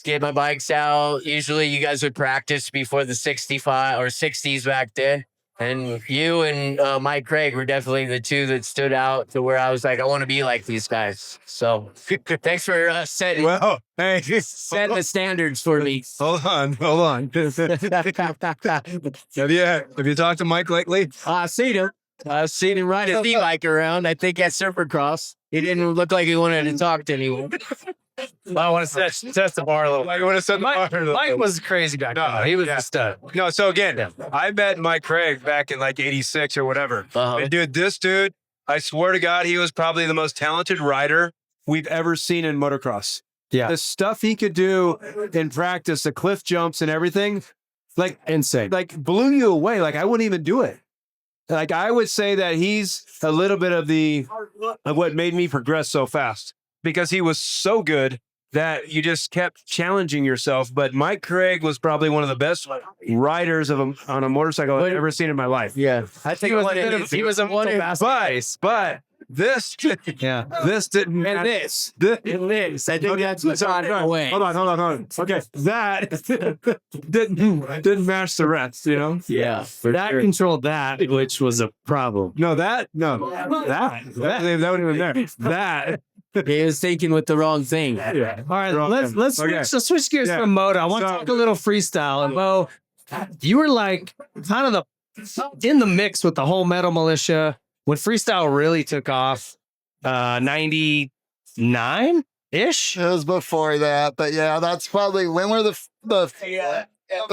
get my bikes out. Usually you guys would practice before the 65 or 60s back then. And you and Mike Craig were definitely the two that stood out to where I was like, I want to be like these guys. So thanks for setting the standards for me. Hold on. Have you talked to Mike lately? I've seen him. I've seen him ride his e-bike around. I think at Supercross. He didn't look like he wanted to talk to anyone. I want to test the bar a little. Like, I want to set the bar a little. Mike was crazy back then. He was a stud. No, so again, I met Mike Craig back in like 86 or whatever. Uh-huh. And dude, this dude, I swear to God, he was probably the most talented rider we've ever seen in motocross. Yeah. The stuff he could do in practice, the cliff jumps and everything, like Insane. like blew you away. Like I wouldn't even do it. Like I would say that he's a little bit of what made me progress so fast, because he was so good that you just kept challenging yourself. But Mike Craig was probably one of the best riders on a motorcycle I've ever seen in my life. Yeah. I think he was a But this, yeah. this didn't. and this. I think that's what's on the way. Hold on. Okay, that didn't match the rest. You know. Yeah. For That sure. controlled that, which was a problem. That wasn't even there. That. He was thinking with the wrong thing. Yeah. All right, Wrong let's thing. let's Okay. switch gears Yeah. from moto. I want to So- talk a little freestyle. And Beau, you were like kind of in the mix with the whole metal militia when freestyle really took off. 99 ish. It was before that, but yeah, that's probably when were the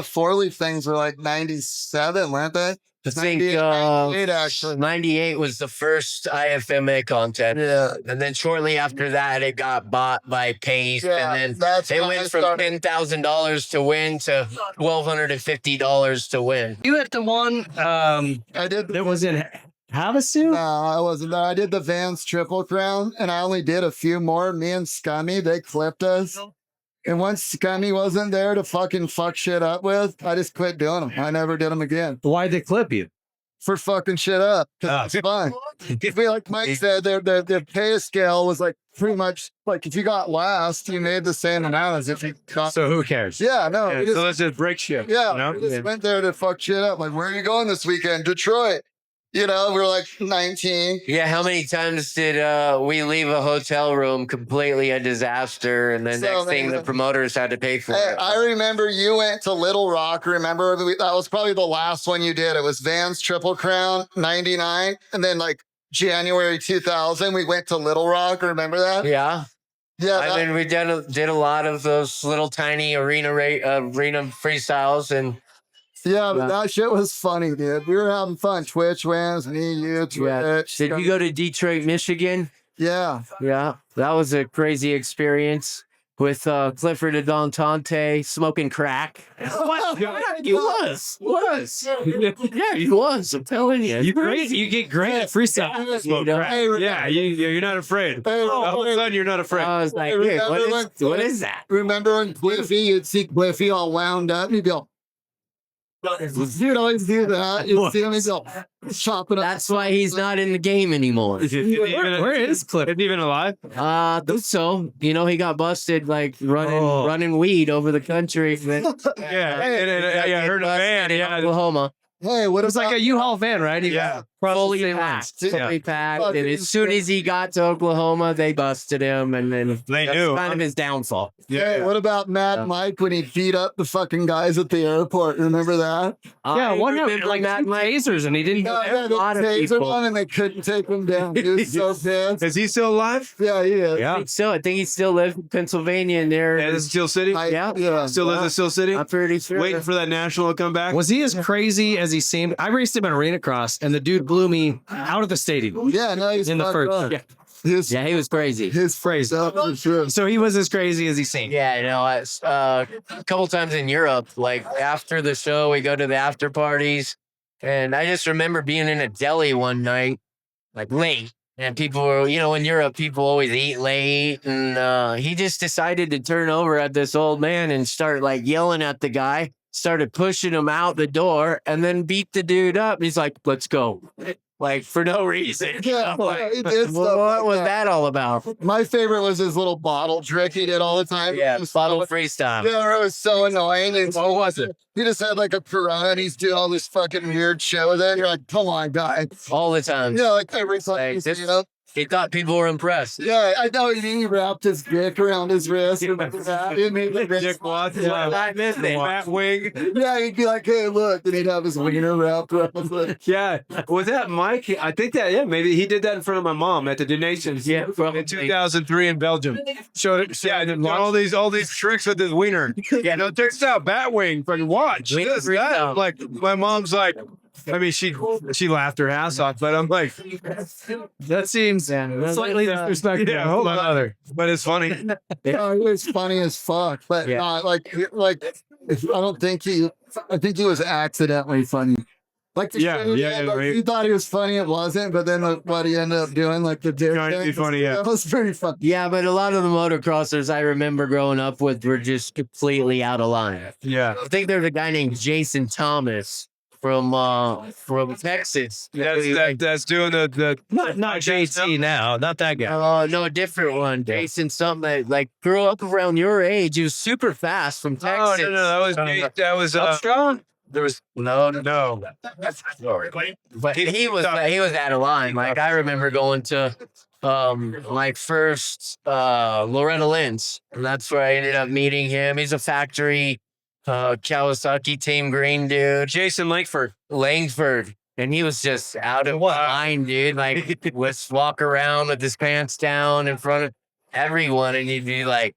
four leaf things were like 97, weren't they? I think 98 actually. 98 was the first IFMA content. Yeah, And then shortly after that, it got bought by Pace. yeah. And then That's it when I went from started. $10,000 to win to $1,250 to win. You had the one I did. that was in Havasu? No, I wasn't there. I did the Vans Triple Crown, and I only did a few more. Me and Scummy, they clipped us. And once Scummy wasn't there to fucking fuck shit up with, I just quit doing them. I never did them again Why'd they clip you? for fucking shit up. 'Cause it's fun. If we, like Mike said, their pay scale was like pretty much like if you got last, you made the same amount as if you got. So who cares? Yeah, no. Yeah, we so just, let's just break shit. yeah, You know? we just went there to fuck shit up. Like, where are you going this weekend? Detroit. You know, we were like 19. Yeah, how many times did we leave a hotel room completely a disaster, and the So next thing the amazing. promoters had to pay for Hey, it? I remember you went to Little Rock. Remember that was probably the last one you did. It was Vans Triple Crown 99, and then like January 2000, we went to Little Rock. Remember that? Yeah, Yeah. I mean, we did a lot of those little tiny arena freestyles, and yeah, but that shit was funny, dude. We were having fun. Twitch wins, me, you, Twitch. did you go to Detroit, Michigan? Yeah. Yeah, that was a crazy experience with Clifford Adantante smoking crack. What? Yeah, he was. Yeah, he was. I'm telling you. You get great at freestyle. You know? Hey, Yeah, you're not afraid. Hey, All of a sudden, you're not afraid. I was like, Hey, dude, remember what is that? remember when Cliffy, you'd see Cliffy all wound up, you'd go, you'd always do that. You'd see him, he'd go, chopping up. That's why he's not in the game anymore. Where is Cliff? Is he even alive? So you know he got busted like running weed over the country. Yeah, I heard a van. in Yeah, Oklahoma. Hey, what It was like a U-Haul van, right? Yeah. Fully Same packed. ones. Fully packed. And as soon as he got to Oklahoma, they busted him, and then They that's knew. kind of his downfall. Hey, what about Mad Mike when he beat up the fucking guys at the airport? Remember that? Yeah, I what happened? remember Like that two night. tasers, and he didn't. Yeah, a lot of they tasered people. him and they couldn't take him down. He was so pissed. Is he still alive? Yeah, he is. Yeah. I think he still lives in Pennsylvania near. Yeah, this is Steel City. Yeah. Still lives in Steel City. I'm pretty sure. Waiting for that national to come back. Was he as crazy as he seemed? I raced him in arena cross, and the dude blew me out of the stadium Yeah, no, he's in the fucked first. up. Yeah. His, Yeah, he was crazy. his phrase up for sure. So he was as crazy as he seemed. Yeah, you know, a couple times in Europe, like after the show, we go to the after parties. And I just remember being in a deli one night, like late. And people were, you know, in Europe, people always eat late. And he just decided to turn over at this old man and start like yelling at the guy, started pushing him out the door, and then beat the dude up. He's like, let's go. Like, for no reason. Yeah, Like, he did stuff what like was that. that all about? My favorite was his little bottle trick he did all the time. Yeah, It was bottle so- freestyle. Yeah, it was so annoying. What was it? He just had like a piranha and he's doing all this fucking weird shit with it. You're like, come on, guy. All the time. Yeah, like every time, Like, you this- know? He thought people were impressed. Yeah, I know he wrapped his dick around his wrist. And it made the wrist- Dick Watts. I missed it. Matt Wing. Yeah, he'd be like, hey, look. And he'd have his wiener wrapped around his wrist. Yeah. Was that Mike? I think that, yeah, maybe he did that in front of my mom at the donations. Yeah, In probably. 2003 in Belgium. Showed it. Yeah, did all these tricks with his wiener. Yeah. No, check this out. Batwing. Fucking watch. Wiener This, freak that. out. Like, my mom's like, I mean, she laughed her ass off, but I'm like, That seems slightly disrespectful. yeah, hold on. But it's funny. Yeah, it was funny as fuck. But Yeah. not like if, I don't think I think he was accidentally funny. Like the Yeah, shit he yeah, did, yeah, like, right. he thought he was funny, it wasn't. But then what he ended up doing, like the dick Trying to be thing, funny, yeah. that was pretty funny. Yeah, but a lot of the motocrossers I remember growing up with were just completely out of line. Yeah. I think there's a guy named Jason Thomas from Texas. That's doing the Not JT now, not that guy. Oh, no, a different one. Jason, something that like grew up around your age. He was super fast from Oh, Texas. no, that was Upstrong? there was No, no. but he was out of line. Like I remember going to my first Loretta Lynn's, and that's where I ended up meeting him. He's a factory Kawasaki Team Green dude, Jason Langford. And he was just out of line, dude. Like, would walk around with his pants down in front of everyone, and he'd be like,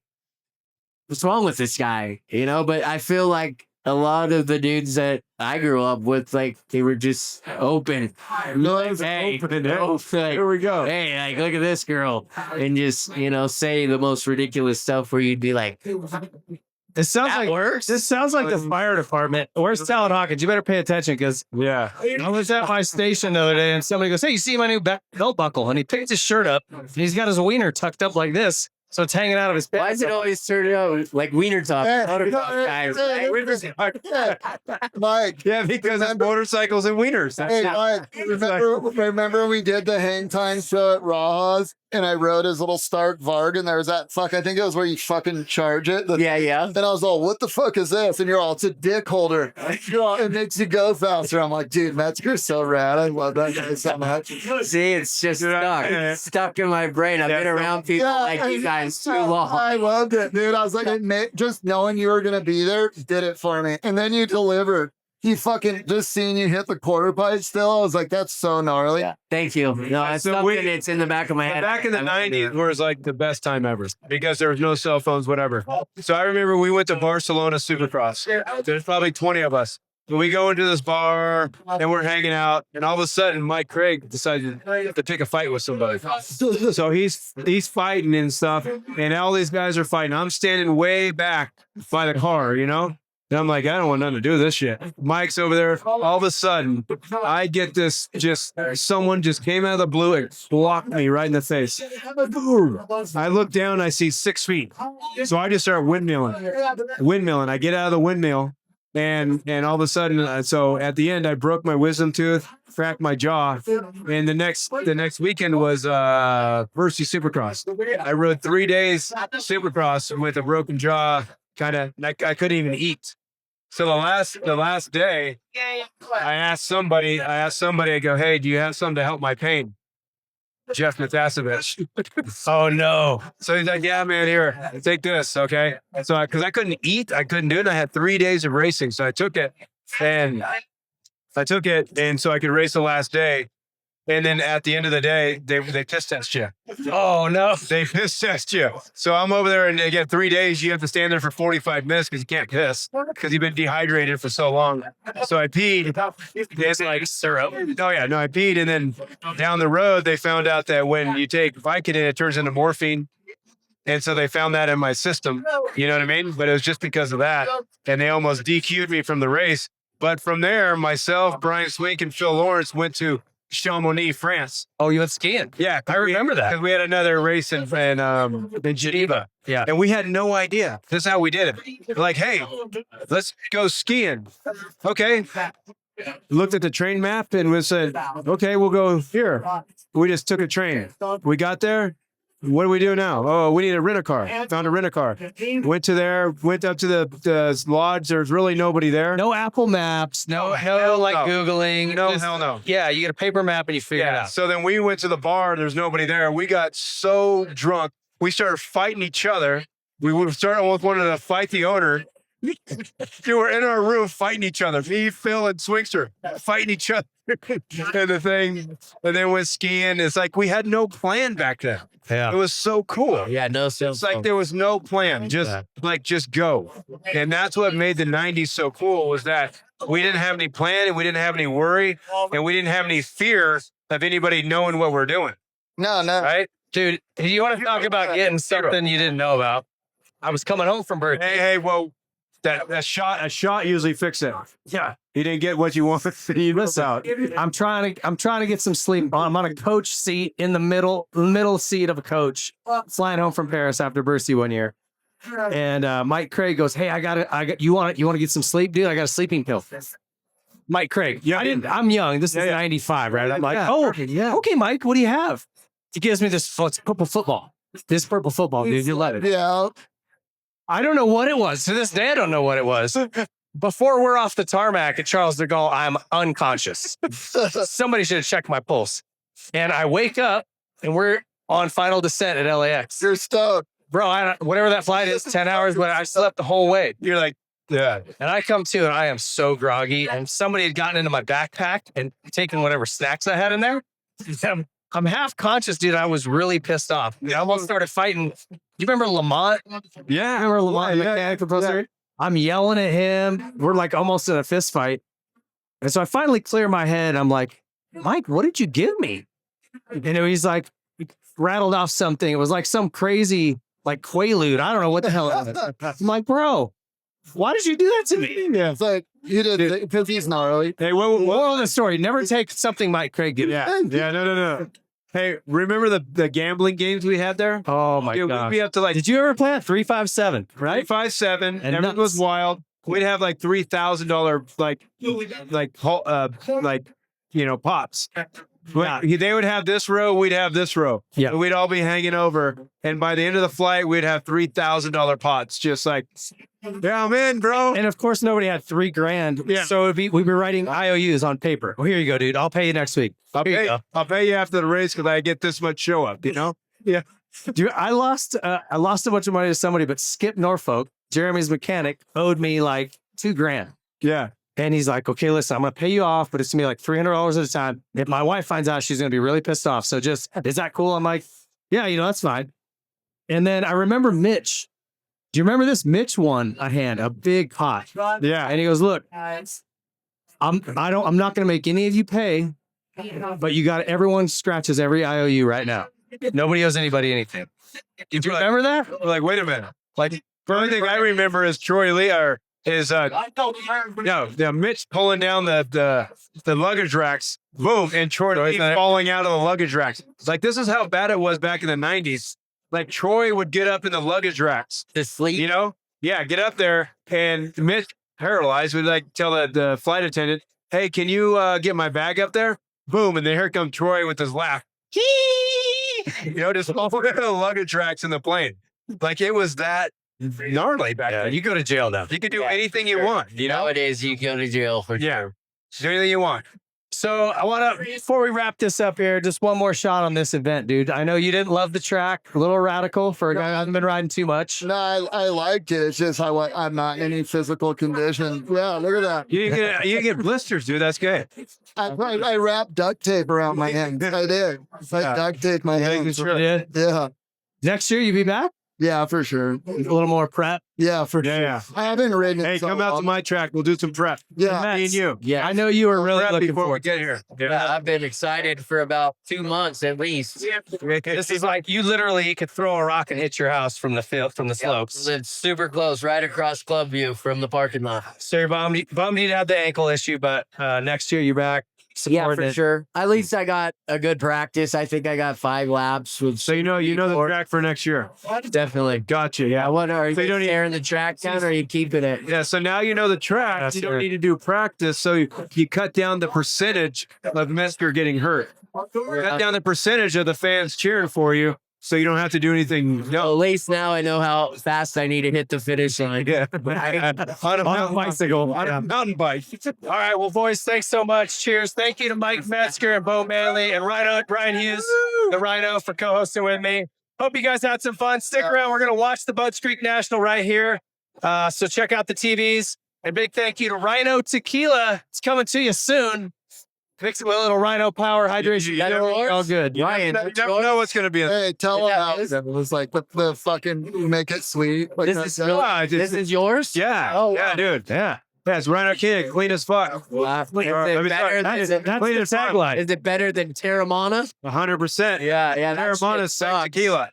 "What's wrong with this guy?" You know. But I feel like a lot of the dudes that I grew up with, like, they were just open. Hey, Here we go. hey, like, look at this girl, and just say the most ridiculous stuff where you'd be like, It sounds "That like works." this sounds like the fire department. Where's Talon Hawkins? You better pay attention because Yeah. I was at my station the other day and somebody goes, "Hey, you see my new belt buckle?" And he picks his shirt up and he's got his wiener tucked up like this, so it's hanging out of his pants. Why is it always turning out like wiener talk? Hey, Motocross guys, Mike, Yeah, because it's motorcycles and wieners. hey, Mike, remember we did the hang time show at Raw's and I rode his little Stark Varg and there was that I think it was where you fucking charge it. yeah. Then I was all, what the fuck is this? And you're all, it's a dick holder. You're all, it makes you go faster. I'm like, dude, Metzger's so rad. I love that guy so much. See, it's just stuck. It's stuck in my brain. I've been around people like you guys too long. I loved it, dude. I was like, just knowing you were going to be there did it for me. And then you delivered. He fucking just seeing you hit the quarter pipe still. I was like, that's so gnarly. Yeah. Thank you. No, it's So something it's in the back of my head. Back in the 90s was like the best time ever because there was no cell phones, whatever. So I remember we went to Barcelona Supercross. There's probably 20 of us. And we go into this bar and we're hanging out. And all of a sudden, Mike Craig decided to pick a fight with somebody. So he's fighting and stuff. And all these guys are fighting. I'm standing way back by the car, And I'm like, I don't want nothing to do with this shit. Mike's over there. All of a sudden, I get this someone just came out of the blue and blocked me right in the face. I look down, I see 6 feet. So I just start windmilling. I get out of the windmill and all of a sudden, so at the end, I broke my wisdom tooth, cracked my jaw. And the next weekend was Mercy Supercross. I rode 3 days Supercross with a broken jaw. I couldn't even eat. So the last day, I asked somebody, I go, hey, do you have something to help my pain? Jeff Matasevich. Oh no. So he's like, yeah, man, here, take this, okay? So because I couldn't eat, I couldn't do it. I had 3 days of racing. So I took it and so I could race the last day. And then at the end of the day, they piss test you. Oh no. They piss test you. So I'm over there and again, 3 days, you have to stand there for 45 minutes because you can't piss because you've been dehydrated for so long. So I peed. It's like syrup. Oh yeah, no, I peed. And then down the road, they found out that when you take Vicodin, it turns into morphine. And so they found that in my system. You know what I mean? But it was just because of that. And they almost DQ'd me from the race But from there, myself, Brian Swink, and Phil Lawrence went to Chamonix, France. Oh, you went skiing? Yeah, I remember that. because we had another race in Geneva. Yeah. And we had no idea. This is how we did it. We're like, hey, let's go skiing. Okay. Looked at the train map and we said, okay, we'll go here. We just took a train. We got there. What do we do now? Oh, we need a rent-a-car. Found a rent-a-car. Went to there, went up to the lodge. There's really nobody there. No Apple Maps. No. No, like no. Googling. No, Just- hell no. Yeah, you get a paper map and you figure it Yeah. out. So then we went to the bar. There's nobody there. We got so drunk. We started fighting each other. We almost wanted to fight the owner. We were in our room fighting each other. Me, Phil, and Swingster fighting each other. And the thing, and then went skiing. It's like we had no plan back then. Yeah. It was so cool. Yeah, no It's like there was no plan. Just go. And that's what made the 90s so cool was that we didn't have any plan and we didn't have any worry and we didn't have any fear of anybody knowing what we're doing. No, no. Right? Dude, you want to talk about getting something you didn't know about? I was coming home from birthday. Hey, well, a shot usually fixes it. Yeah. You didn't get what you wanted. You miss out. I'm trying to get some sleep. I'm on a coach seat in the middle seat of a coach, flying home from Paris after Bursey one year. And Mike Craig goes, "Hey, you want to get some sleep, dude? I got a sleeping pill." Mike Craig. Yeah. I'm young. This is 95, right? I'm like, okay, Mike, what do you have? He gives me this purple football. This purple football, dude. You let it. Yeah. I don't know what it was. To this day, I don't know what it was. Before we're off the tarmac at Charles de Gaulle, I'm unconscious. Somebody should have checked my pulse. And I wake up and we're on final descent at LAX. You're stoked. Bro, whatever that flight is, 10 hours, but I slept the whole way. You're like, yeah. And I come to and I am so groggy. And somebody had gotten into my backpack and taken whatever snacks I had in there. I'm half conscious, dude. I was really pissed off. I almost started fighting. You remember Lamont? Yeah. Remember Lamont, the mechanic composer? I'm yelling at him. We're like almost in a fist fight. And so I finally clear my head. I'm like, Mike, what did you give me? And he's like, rattled off something. It was like some crazy, like Quaalude. I don't know what the hell it was. I'm like, bro, why did you do that to me? Yeah. It's like, you did, because he's gnarly. Hey, what Moral of the story, never take something Mike Craig gives. Yeah. Yeah. No. Hey, remember the gambling games we had there? Oh my Dude, god. we'd be up to like Did you ever play it? 357, right? 5-7, And everything was nuts. wild. We'd have like $3,000 pops. They would have this row, we'd have this row. Yeah. And we'd all be hanging over. And by the end of the flight, we'd have $3,000 pots. Just like, yeah, I'm in, bro. And of course, nobody had $3,000. Yeah. So we'd be writing IOUs on paper. Well, here you go, dude. I'll pay you next week. I'll Here you go. pay you after the race because I get this much show up, you know? Yeah. Dude, I lost a bunch of money to somebody, but Skip Norfolk, Jeremy's mechanic, owed me like $2,000. Yeah. And he's like, okay, listen, I'm going to pay you off, but it's going to be like $300 at a time. If my wife finds out, she's going to be really pissed off. So is that cool? I'm like, yeah, that's fine. And then I remember Mitch. Do you remember this? Mitch won a big pot. Yeah. And he goes, look, I'm not going to make any of you pay, but everyone scratches every IOU right now. Nobody owes anybody anything. Do you remember that? We're like, wait a minute. Like, the only thing I remember is Troy Lee Mitch pulling down the luggage racks, boom, and Troy Lee falling out of the luggage racks. It's like, this is how bad it was back in the 90s. Like, Troy would get up in the luggage racks. To sleep. You know? Yeah, get up there, and Mitch, paralyzed, would like tell the flight attendant, hey, can you get my bag up there? Boom, and then here comes Troy with his laugh. Just all the luggage racks in the plane. Like, it was that gnarly back then. You go to jail now. You could do anything you want, you know? Nowadays, you go to jail for Yeah. Do anything you want. So I want to, before we wrap this up here, just one more shot on this event, dude. I know you didn't love the track, a little radical for a guy who hasn't been riding too much. No, I liked it. It's just I'm not in any physical condition. Yeah, look at that. You get blisters, dude. That's good. I wrapped duct tape around my hands. I did. I duct taped my hands. Yeah. Yeah. Next year, you be back? Yeah, for sure. A little more prep. Yeah, for sure. Yeah. I haven't ridden it. Hey, so come out to long. my track. We'll do some prep. Yeah. Me and you. Yeah. I know you were really Prep looking before we forward. get here. Yeah, I've been excited for about 2 months at least. This is like you literally could throw a rock and hit your house from the field, from the slopes. It's super close, right across Club View from the parking lot. So you're bummed you didn't have the ankle issue, but next year you're back. Yeah, supporting for it. sure. At least I got a good practice. I think I got 5 laps. With So you know the track for next year. definitely. Gotcha. I Yeah. wonder, are you So you don't need- tearing the track down or are you keeping it? Yeah. So now you know the track. Yes, you sir. don't need to do practice. So you cut down the percentage of Metzger getting hurt. Cut down the percentage of the fans cheering for you, so you don't have to do anything. At No. least now I know how fast I need to hit the finish line. Yeah. On a bicycle. On Yeah. a mountain bike. All right, well, boys, thanks so much. Cheers. Thank you to Mike Metzger and Beau Manley and Ryan Hughes, the Rhino, for co-hosting with me. Hope you guys had some fun. Stick around. We're going to watch the Budds Creek National right here. So check out the TVs. And big thank you to Rhino Tequila. It's coming to you soon. Mix it with a little Rhino Power Hydration. All good. Ryan, You never know what's going to be. Hey, tell them Yeah, how this- it was like the fucking make it sweet. Like this that is guy. really, this is yours? Yeah. Oh, Yeah, wow. dude. Yeah. Yeah, it's Rhino King, clean as fuck. Wow. Is Let me it better, start. is it, That's Clean the as fuck. tagline. is it better than Terramana? 100%. Yeah, that Terramana's shit fake sucks. tequila.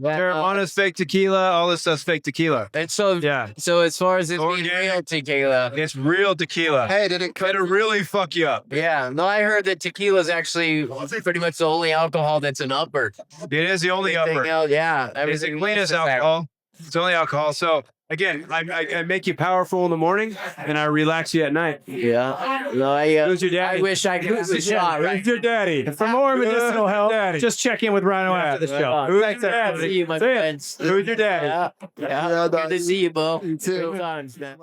That, Terramana's fake tequila. All this stuff's fake tequila. and so, Yeah. so as far as it being Organic. real tequila, It's real tequila. Hey, did it cut? It'll really fuck you up. yeah. No, I heard that tequila is actually pretty much the only alcohol that's an upper. It is the only Everything upper. else, yeah. It's the everything cleanest else is alcohol. It's only alcohol. So again, I make you powerful in the morning and I relax you at night. Yeah. No, I, Who's your daddy? I wish I could have a shot. Right? Who's your daddy? For more medicinal help, Daddy. just check in with Rhino after the show. Who's Thanks, your everybody. daddy? See you, my Say it. friends. Who's your daddy? Yeah. Yeah, Good to see you, Bo. You too. Good times, man.